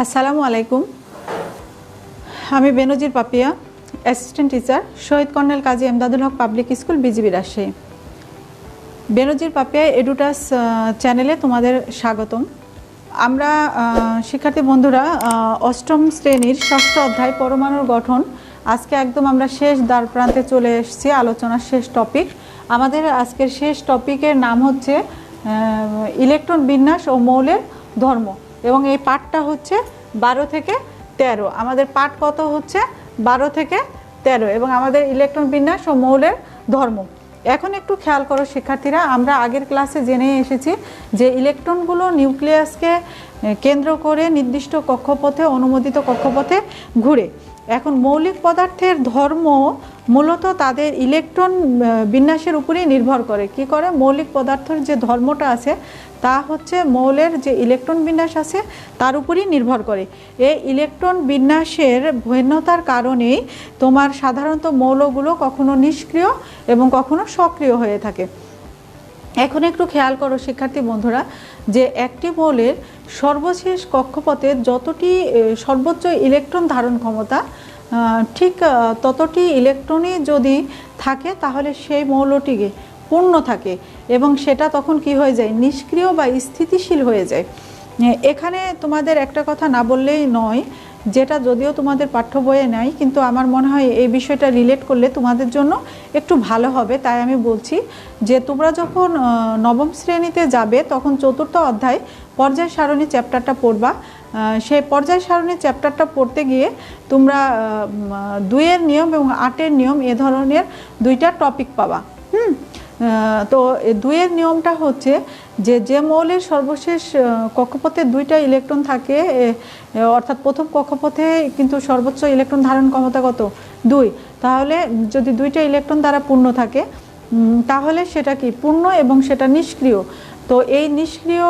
আসসালামু আলাইকুম। আমি বেনজির পাপিয়া, অ্যাসিস্ট্যান্ট টিচার, শহীদ কর্নেল কাজী এমদাদুল হক পাবলিক স্কুল, বিজিবি, রাজশাহী। বেনজির পাপিয়া এডুটাস চ্যানেলে তোমাদের স্বাগতম। আমরা শিক্ষার্থী বন্ধুরা অষ্টম শ্রেণীর ষষ্ঠ অধ্যায় পরমাণুর গঠন আজকে একদম আমরা শেষ দ্বার প্রান্তে চলে এসেছি। আলোচনার শেষ টপিক, আমাদের আজকের শেষ টপিকের নাম হচ্ছে ইলেকট্রন বিন্যাস ও মৌলের ধর্ম, এবং এই পাঠটা হচ্ছে 12 থেকে 13। আমাদের পাঠ কত হচ্ছে 12 থেকে 13, এবং আমাদের ইলেকট্রন বিন্যাস ও মৌলের ধর্ম। এখন একটু খেয়াল করো শিক্ষার্থীরা, আমরা আগের ক্লাসে জেনে এসেছি যে ইলেকট্রনগুলো নিউক্লিয়াসকে কেন্দ্র করে নির্দিষ্ট কক্ষপথে, অনুমোদিত কক্ষপথে ঘুরে। এখন মৌলিক পদার্থের ধর্ম মূলত তাদের ইলেকট্রন বিন্যাসের উপরেই নির্ভর করে। কি করে? মৌলিক পদার্থের যে ধর্মটা আছে তা হচ্ছে মৌলের যে ইলেকট্রন বিন্যাস আছে তার উপরেই নির্ভর করে। এই ইলেকট্রন বিন্যাসের ভিন্নতার কারণেই তোমার সাধারণত মৌলগুলো কখনো নিষ্ক্রিয় এবং কখনো সক্রিয় হয়ে থাকে। এখন একটু খেয়াল করো শিক্ষার্থী বন্ধুরা, যে একটি মৌলের সর্বশেষ কক্ষপথে যতটি সর্বোচ্চ ইলেকট্রন ধারণ ক্ষমতা, ঠিক ততটি ইলেকট্রনই যদি থাকে তাহলে সেই মৌলটিকে পূর্ণ থাকে, এবং সেটা তখন কি হয়ে যায়? নিষ্ক্রিয় বা স্থিতিশীল হয়ে যায়। এখানে তোমাদের একটা কথা না বললেই নয়, যেটা যদিও তোমাদের পাঠ্য বইয়ে নাই, কিন্তু আমার মনে হয় এই বিষয়টা রিলেট করলে তোমাদের জন্য একটু ভালো হবে। তাই আমি বলছি যে তোমরা যখন নবম শ্রেণীতে যাবে তখন চতুর্থ অধ্যায় পর্যায় সারণী চ্যাপ্টারটা পড়বা। সেই পর্যায় সারণী চ্যাপ্টারটা পড়তে গিয়ে তোমরা 2-এর নিয়ম এবং 8-এর নিয়ম এ ধরনের দুইটা টপিক পাবা। তো 2-এর নিয়মটা হচ্ছে যে মৌলের সর্বশেষ কক্ষপথে 2টা ইলেকট্রন থাকে, অর্থাৎ প্রথম কক্ষপথে কিন্তু সর্বোচ্চ ইলেকট্রন ধারণ ক্ষমতা কত? 2। তাহলে যদি 2টা ইলেকট্রন দ্বারা পূর্ণ থাকে তাহলে সেটা কি? পূর্ণ, এবং সেটা নিষ্ক্রিয়। তো এই নিষ্ক্রিয়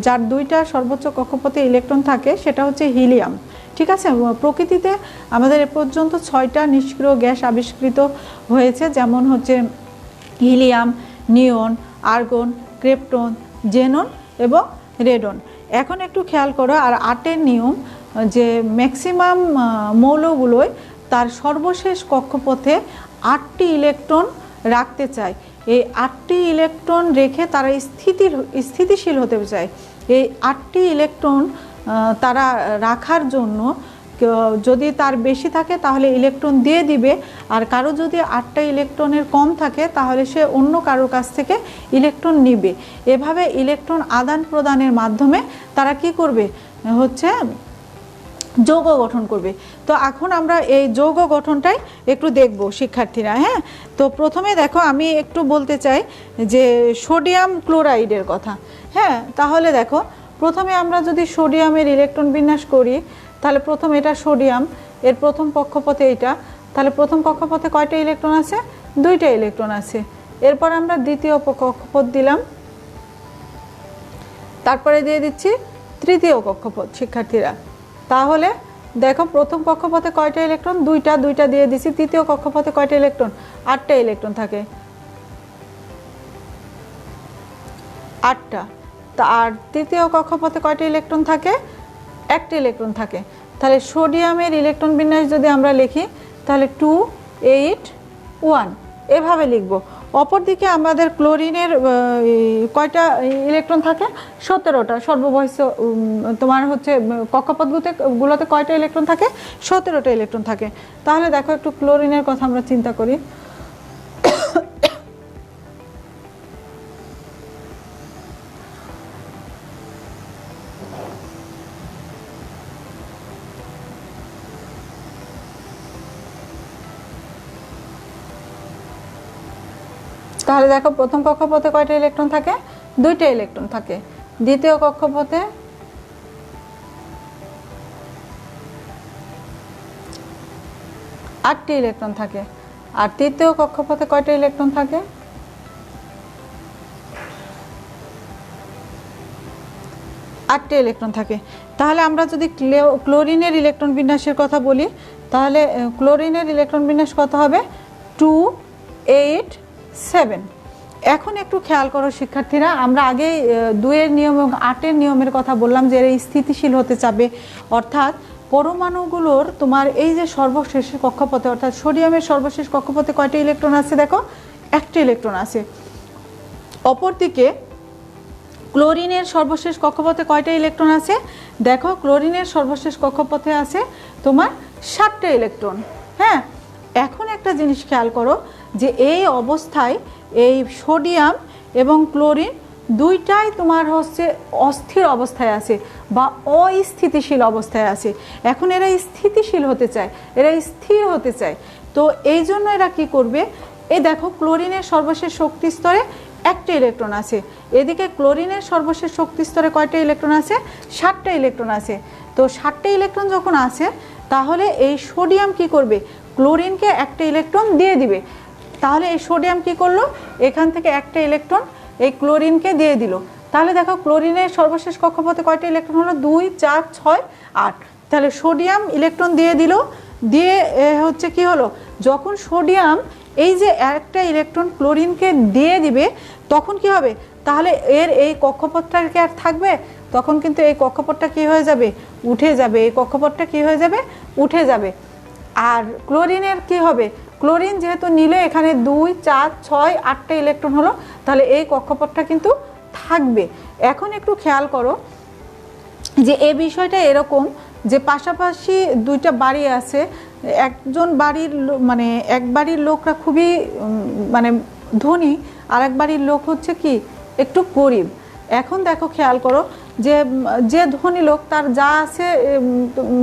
যার 2টা সর্বোচ্চ কক্ষপথে ইলেকট্রন থাকে সেটা হচ্ছে হিলিয়াম। ঠিক আছে? প্রকৃতিতে আমাদের এ পর্যন্ত 6টা নিষ্ক্রিয় গ্যাস আবিষ্কৃত হয়েছে, যেমন হচ্ছে হিলিয়াম, নিয়ন, আর্গন, ক্রিপ্টন, জেনন এবং রেডন। এখন একটু খেয়াল করো, আর 8-এর নিয়ম যে ম্যাক্সিমাম মৌলগুলোই তার সর্বশেষ কক্ষপথে 8টি ইলেকট্রন রাখতে চায়। এই 8টি ইলেকট্রন রেখে তারা স্থিতিশীল হতে চায়। এই 8টি ইলেকট্রন তারা রাখার জন্য যদি তার বেশি থাকে তাহলে ইলেকট্রন দিয়ে দিবে, আর কারো যদি 8টা ইলেকট্রনের কম থাকে তাহলে সে অন্য কারো কাছ থেকে ইলেকট্রন নিবে। এভাবে ইলেকট্রন আদান প্রদানের মাধ্যমে তারা কি করবে? হচ্ছে যৌগ গঠন করবে। তো এখন আমরা এই যৌগ গঠনটাই একটু দেখব শিক্ষার্থীরা। হ্যাঁ, তো প্রথমে দেখো আমি একটু বলতে চাই যে সোডিয়াম ক্লোরাইডের কথা। হ্যাঁ, তাহলে দেখো প্রথমে আমরা যদি সোডিয়ামের ইলেকট্রন বিন্যাস করি তাহলে প্রথম এটা সোডিয়াম, এর প্রথম কক্ষপথে এটা, তাহলে প্রথম কক্ষপথে কয়টা ইলেকট্রন আছে? 2টা ইলেকট্রন আছে। এরপর আমরা দ্বিতীয় কক্ষপথ দিলাম, তারপরে দিয়ে দিচ্ছি তৃতীয় কক্ষপথ শিক্ষার্থীরা। তাহলে দেখো প্রথম কক্ষপথে কয়টা ইলেকট্রন? 2টা দিয়ে দিচ্ছি। তৃতীয় কক্ষপথে কয়টা ইলেকট্রন? 8টা ইলেকট্রন থাকে, 8টা। আর তৃতীয় কক্ষপথে কয়টা ইলেকট্রন থাকে? 1টা ইলেকট্রন থাকে। তাহলে সোডিয়ামের ইলেকট্রন বিন্যাস যদি আমরা লিখি তাহলে 2, 8, 1 এভাবে লিখব। অপরদিকে আমাদের ক্লোরিনের কয়টা ইলেকট্রন থাকে? 17টা। সর্ববয়স তোমার হচ্ছে কক্ষপথগুলোতে কয়টা ইলেকট্রন থাকে? 17টা ইলেকট্রন থাকে। তাহলে দেখো একটু ক্লোরিনের কথা আমরা চিন্তা করি। তাহলে দেখো প্রথম কক্ষপথে কয়টা ইলেকট্রন থাকে? 2টা ইলেকট্রন থাকে। দ্বিতীয় কক্ষপথে 8টি ইলেকট্রন থাকে। আর তৃতীয় কক্ষপথে কয়টা ইলেকট্রন থাকে? 8টি ইলেকট্রন থাকে। তাহলে আমরা যদি ক্লোরিনের ইলেকট্রন বিন্যাসের কথা বলি তাহলে ক্লোরিনের ইলেকট্রন বিন্যাস কত হবে? 2, 8, 7 এখন একটু খেয়াল করো শিক্ষার্থীরা, আমরা আগে 2 নিয়ম এবং 8 নিয়মের কথা বললাম যে এরা স্থিতিশীল হতে চাবে, অর্থাৎ পরমাণুগুলোর তোমার এই যে সর্বশেষ কক্ষপথে, অর্থাৎ সোডিয়ামের সর্বশেষ কক্ষপথে কয়টা ইলেকট্রন আছে দেখো, একটা ইলেকট্রন আছে। অপরদিকে ক্লোরিনের সর্বশেষ কক্ষপথে কয়টা ইলেকট্রন আছে দেখো, ক্লোরিনের সর্বশেষ কক্ষপথে আছে তোমার 7টা ইলেকট্রন। হ্যাঁ, এখন একটা জিনিস খেয়াল করো যে এই অবস্থায় এই সোডিয়াম এবং ক্লোরিন দুইটাই তোমার হচ্ছে অস্থির অবস্থায় আছে বা অস্থিতিশীল অবস্থায় আছে। এখন এরা স্থিতিশীল হতে চায়, এরা স্থির হতে চায়। তো এই জন্য এরা কি করবে, এই দেখো ক্লোরিনের সর্বশেষ শক্তি স্তরে একটা ইলেকট্রন আছে, এদিকে ক্লোরিনের সর্বশেষ শক্তি স্তরে কয়টা ইলেকট্রন আছে, 7টা ইলেকট্রন আছে। তো 7টা ইলেকট্রন যখন আছে তাহলে এই সোডিয়াম কি করবে, ক্লোরিনকে একটা ইলেকট্রন দিয়ে দিবে। তাহলে এই সোডিয়াম কি করলো, এখান থেকে একটা ইলেকট্রন এই ক্লোরিনকে দিয়ে দিল। তাহলে দেখো ক্লোরিনের সর্বশেষ কক্ষপথে কয়টা ইলেকট্রন হলো, 2, 4, 6, 8। তাহলে সোডিয়াম ইলেকট্রন দিয়ে দিল, দিয়ে হচ্ছে কি হলো, যখন সোডিয়াম এই যে একটা ইলেকট্রন ক্লোরিনকে দিয়ে দিবে তখন কি হবে, তাহলে এর এই কক্ষপথটা কি আর থাকবে, তখন কিন্তু এই কক্ষপথটা কি হয়ে যাবে, উঠে যাবে। এই কক্ষপথটা কি হয়ে যাবে, উঠে যাবে। আর ক্লোরিনের কি হবে, ক্লোরিন যেহেতু নিলে এখানে 2, 4, 6, 8টা ইলেকট্রন হলো, তাহলে এই কক্ষপথটা কিন্তু থাকবে। এখন একটু খেয়াল করো যে এই বিষয়টা এরকম যে পাশাপাশি দুইটা বাড়ি আছে, একজন বাড়ির মানে এক বাড়ির লোকরা খুবই মানে ধনী, আর এক বাড়ির লোক হচ্ছে কি একটু গরিব। এখন দেখো খেয়াল করো যে যে ধনী লোক তার যা আছে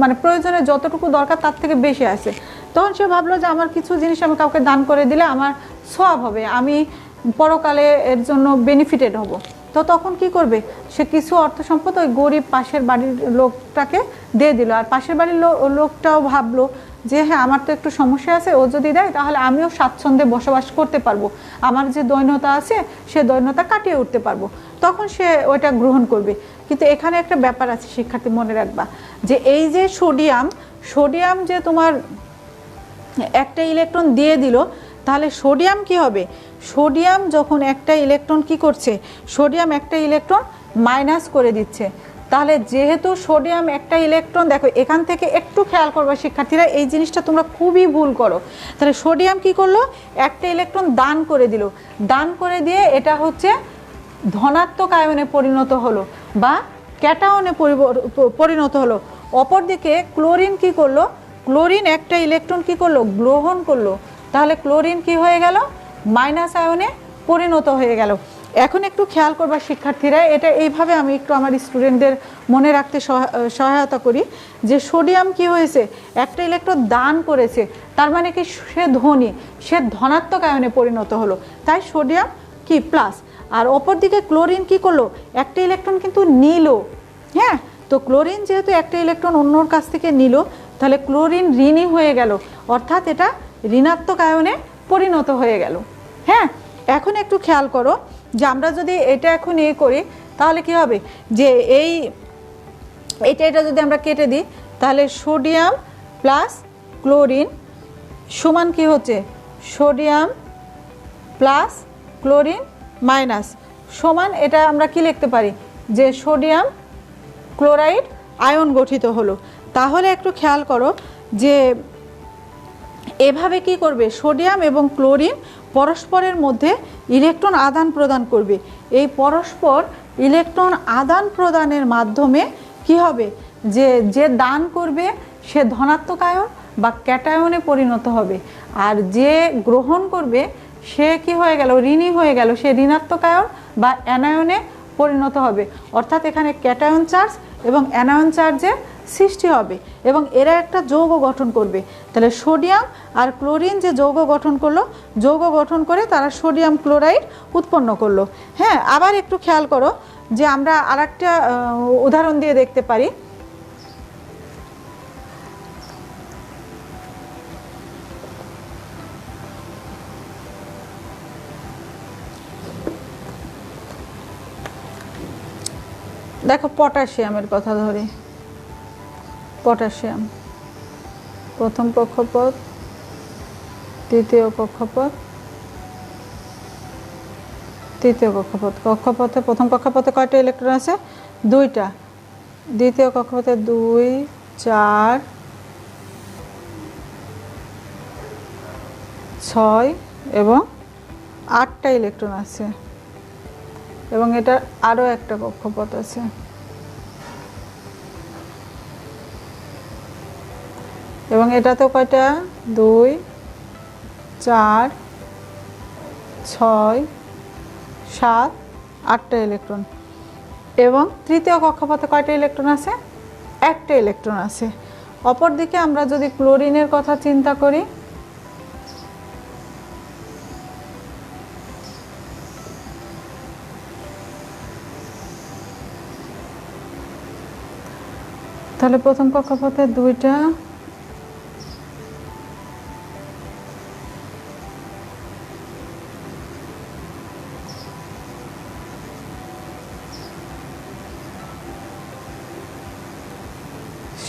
মানে প্রয়োজনে যতটুকু দরকার তার থেকে বেশি আছে, তখন সে ভাবলো যে আমার কিছু জিনিস আমি কাউকে দান করে দিলে আমার সওয়াব হবে, আমি পরকালে এর জন্য বেনিফিটেড হব। তো তখন কি করবে, সে কিছু অর্থ সম্পদ ওই গরিব পাশের বাড়ির লোকটাকে দিয়ে দিল। আর পাশের বাড়ির লোকটাও ভাবলো যে হ্যাঁ আমার তো একটু সমস্যা আছে, ও যদি দেয় তাহলে আমিও স্বাচ্ছন্দ্যে বসবাস করতে পারবো, আমার যে দৈন্যতা আছে সে দৈন্যতা কাটিয়ে উঠতে পারবো, তখন সে ওইটা গ্রহণ করবে। কিন্তু এখানে একটা ব্যাপার আছে শিক্ষার্থী, মনে রাখবা যে এই যে সোডিয়াম যে তোমার একটা ইলেকট্রন দিয়ে দিল, তাহলে সোডিয়াম কি হবে, সোডিয়াম যখন একটা ইলেকট্রন কি করছে, সোডিয়াম একটা ইলেকট্রন মাইনাস করে দিচ্ছে। তাহলে যেহেতু সোডিয়াম একটা ইলেকট্রন, দেখো এখান থেকে একটু খেয়াল করবে শিক্ষার্থীরা, এই জিনিসটা তোমরা খুবই ভুল করো। তাহলে সোডিয়াম কি করলো, একটা ইলেকট্রন দান করে দিল, দান করে দিয়ে এটা হচ্ছে ধনাত্মক আয়নে পরিণত হলো বা ক্যাটায়নে পরিণত হলো। অপরদিকে ক্লোরিন কি করলো, ক্লোরিন একটা ইলেকট্রন কি করলো, গ্রহণ করলো। তাহলে ক্লোরিন কি হয়ে গেল, মাইনাস আয়নে পরিণত হয়ে গেল। এখন একটু খেয়াল করবা শিক্ষার্থীরা, এটা এইভাবে আমি একটু আমার স্টুডেন্টদের মনে রাখতে সহায়তা করি যে সোডিয়াম কি হয়েছে, একটা ইলেকট্রন দান করেছে, তার মানে কি সে ধনী, সে ধনাত্মক আয়নে পরিণত হলো, তাই সোডিয়াম কি প্লাস। আর অপরদিকে ক্লোরিন কি করলো, একটা ইলেকট্রন কিন্তু নিল। হ্যাঁ, তো ক্লোরিন যেহেতু একটা ইলেকট্রন অন্যর কাছ থেকে নিল, তাহলে ক্লোরিন ঋণী হয়ে গেল, অর্থাৎ এটা ঋণাত্মক আয়নে পরিণত হয়ে গেল। হ্যাঁ, এখন একটু খেয়াল করো যে আমরা যদি এটা এখন করি তাহলে কি হবে, যে এটা যদি আমরা কেটে দিই তাহলে সোডিয়াম প্লাস ক্লোরিন সমান কি হচ্ছে, সোডিয়াম প্লাস ক্লোরিন মাইনাস সমান, এটা আমরা কি লিখতে পারি যে সোডিয়াম ক্লোরাইড আয়ন গঠিত হলো। তাহলে একটু খেয়াল করো যে এভাবে কি করবে, সোডিয়াম এবং ক্লোরিন পরস্পরের মধ্যে ইলেকট্রন আদান প্রদান করবে। এই পরস্পর ইলেকট্রন আদান প্রদানের মাধ্যমে কি হবে, যে দান করবে সে ধনাত্মক আয়ন বা ক্যাটায়নে পরিণত হবে, আর যে গ্রহণ করবে সে কি হয়ে গেল, ঋণী হয়ে গেল, সে ঋণাত্মক আয়ন বা অ্যানায়নে পরিণত হবে। অর্থাৎ এখানে ক্যাটায়ন চার্জ এবং অ্যানায়ন চার্জের সৃষ্টি হবে এবং এরা একটা যৌগ গঠন করবে। তাহলে সোডিয়াম আর ক্লোরিন যে যৌগ গঠন করলো, যৌগ গঠন করে তারা সোডিয়াম ক্লোরাইড উৎপন্ন করলো। হ্যাঁ, আবার একটু খেয়াল করো যে আমরা আরেকটা উদাহরণ দিয়ে দেখতে পারি। দেখো পটাশিয়ামের কথা ধরি, পটাশিয়াম প্রথম কক্ষপথ, দ্বিতীয় কক্ষপথ, তৃতীয় কক্ষপথে প্রথম কক্ষপথে কয়টা ইলেকট্রন আছে? 2টা। দ্বিতীয় কক্ষপথে 2, 4, 6 এবং 8টা ইলেকট্রন আছে এবং এটা আরও একটা কক্ষপথ আছে। এবং এটাতেও কয়টা? 2, 4, 6, 7, 8টা ইলেকট্রন। এবং তৃতীয় কক্ষপথে কয়টা ইলেকট্রন আছে? একটা ইলেকট্রন আছে। অপরদিকে আমরা যদি ক্লোরিনের কথা চিন্তা করি, তাহলে প্রথম কক্ষপথে 2টা,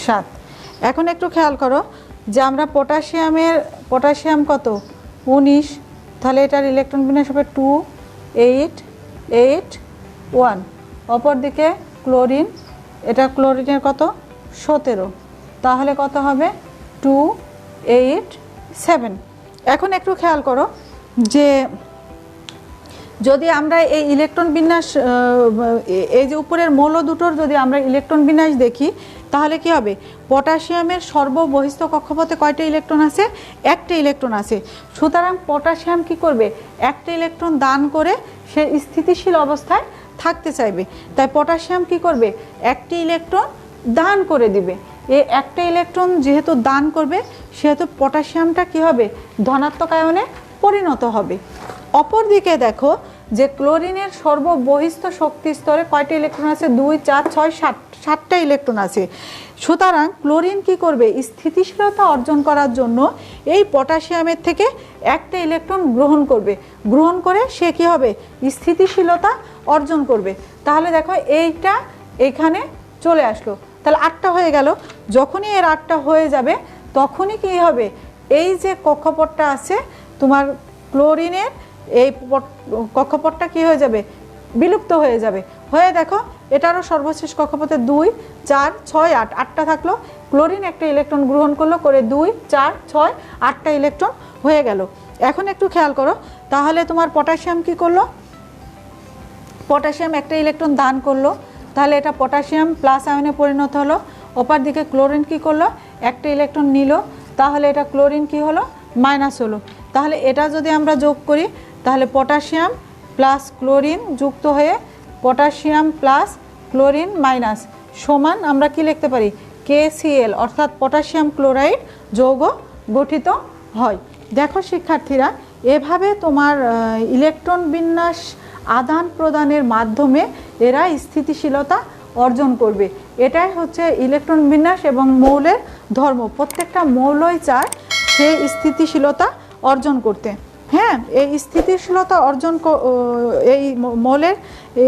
সাত। এখন একটু খেয়াল করো যে আমরা পটাশিয়াম কত? 19, তাহলে এটার ইলেকট্রন বিন্যাস হবে 2, 8, 8, 1। অপরদিকে ক্লোরিন, এটা ক্লোরিনের কত? 17, তাহলে কত হবে? 2, 8, 7। এখন একটু খেয়াল করো যে যদি আমরা এই ইলেকট্রন বিন্যাস, এই যে উপরের মৌল দুটোর যদি আমরা ইলেকট্রন বিন্যাস দেখি, তাহলে কি হবে? পটাশিয়ামের সর্ববহিস্থ কক্ষপথে কয়টা ইলেকট্রন আছে? একটা ইলেকট্রন আছে। সুতরাং পটাশিয়াম কি করবে? একটা ইলেকট্রন দান করে সে স্থিতিশীল অবস্থায় থাকতে চাইবে, তাই পটাশিয়াম কি করবে? একটি ইলেকট্রন দান করে দিবে। এই একটা ইলেকট্রন যেহেতু দান করবে, সেহেতু পটাশিয়ামটা কি হবে? ধনাত্মক আয়নে পরিণত হবে। অপরদিকে দেখো যে ক্লোরিনের সর্ববহিস্থ শক্তি স্তরে কয়টা ইলেকট্রন আছে? 2, 4, 6, 7, 7টা ইলেকট্রন আছে। সুতরাং ক্লোরিন কি করবে? স্থিতিশীলতা অর্জন করার জন্য এই পটাশিয়ামের থেকে একটা ইলেকট্রন গ্রহণ করে সে কি হবে? স্থিতিশীলতা অর্জন করবে। তাহলে দেখো এইটা এখানে চলে আসলো, তাহলে 8টা হয়ে গেল। যখনই এর 8টা হয়ে যাবে তখনই কি হবে? এই যে কক্ষপথটা আছে তোমার ক্লোরিনের, এই কক্ষপথটা কি হয়ে যাবে? বিলুপ্ত হয়ে যাবে। হয়ে দেখো এটারও সর্বশেষ কক্ষপথে 2, 4, 6, 8, 8টা থাকলো। ক্লোরিন একটা ইলেকট্রন গ্রহণ করলো, করে 2, 4, 6, 8টা ইলেকট্রন হয়ে গেল। এখন একটু খেয়াল করো, তাহলে তোমার পটাশিয়াম কি করলো? পটাশিয়াম একটা ইলেকট্রন দান করলো, তাহলে এটা পটাশিয়াম প্লাস আয়নে পরিণত হলো। অপর দিকে ক্লোরিন কি করলো? একটা ইলেকট্রন নিল, তাহলে এটা ক্লোরিন কি হলো? মাইনাস হলো। তাহলে এটা যদি আমরা যোগ করি, তাহলে পটাশিয়াম প্লাস ক্লোরিন যুক্ত হয়ে পটাশিয়াম প্লাস ক্লোরিন মাইনাস সমান আমরা কি লিখতে পারি? KCl, অর্থাৎ পটাশিয়াম ক্লোরাইড যৌগ গঠিত হয়। দেখো শিক্ষার্থীরা, এভাবে তোমার ইলেকট্রন বিন্যাস আদান প্রদানের মাধ্যমে এরা স্থিতিশীলতা অর্জন করবে। এটাই হচ্ছে ইলেকট্রন বিন্যাস এবং মৌলের ধর্ম। প্রত্যেকটা মৌলই চায় সেই স্থিতিশীলতা অর্জন করতে। হ্যাঁ, এই স্থিতিশীলতা অর্জন, এই মৌলের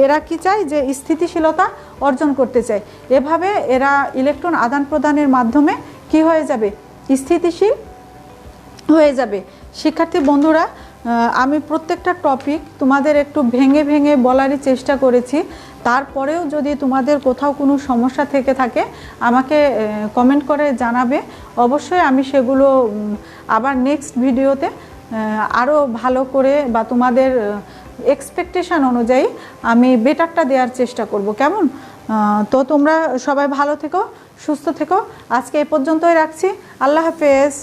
এরা কি চায়? যে স্থিতিশীলতা অর্জন করতে চায়। এভাবে এরা ইলেকট্রন আদান প্রদানের মাধ্যমে কি হয়ে যাবে? স্থিতিশীল হয়ে যাবে। শিক্ষার্থী বন্ধুরা, আমি প্রত্যেকটা টপিক তোমাদের একটু ভেঙে ভেঙে বলারই চেষ্টা করেছি। তারপরেও যদি তোমাদের কোথাও কোনো সমস্যা থেকে থাকে আমাকে কমেন্ট করে জানাবে। অবশ্যই আমি সেগুলো আবার নেক্সট ভিডিওতে আরও ভালো করে বা তোমাদের এক্সপেকটেশন অনুযায়ী আমি বেটারটা দেওয়ার চেষ্টা করব। কেমন? তো তোমরা সবাই ভালো থেকো, সুস্থ থেকো। আজকে এ পর্যন্তই রাখছি। আল্লাহ হাফেজ।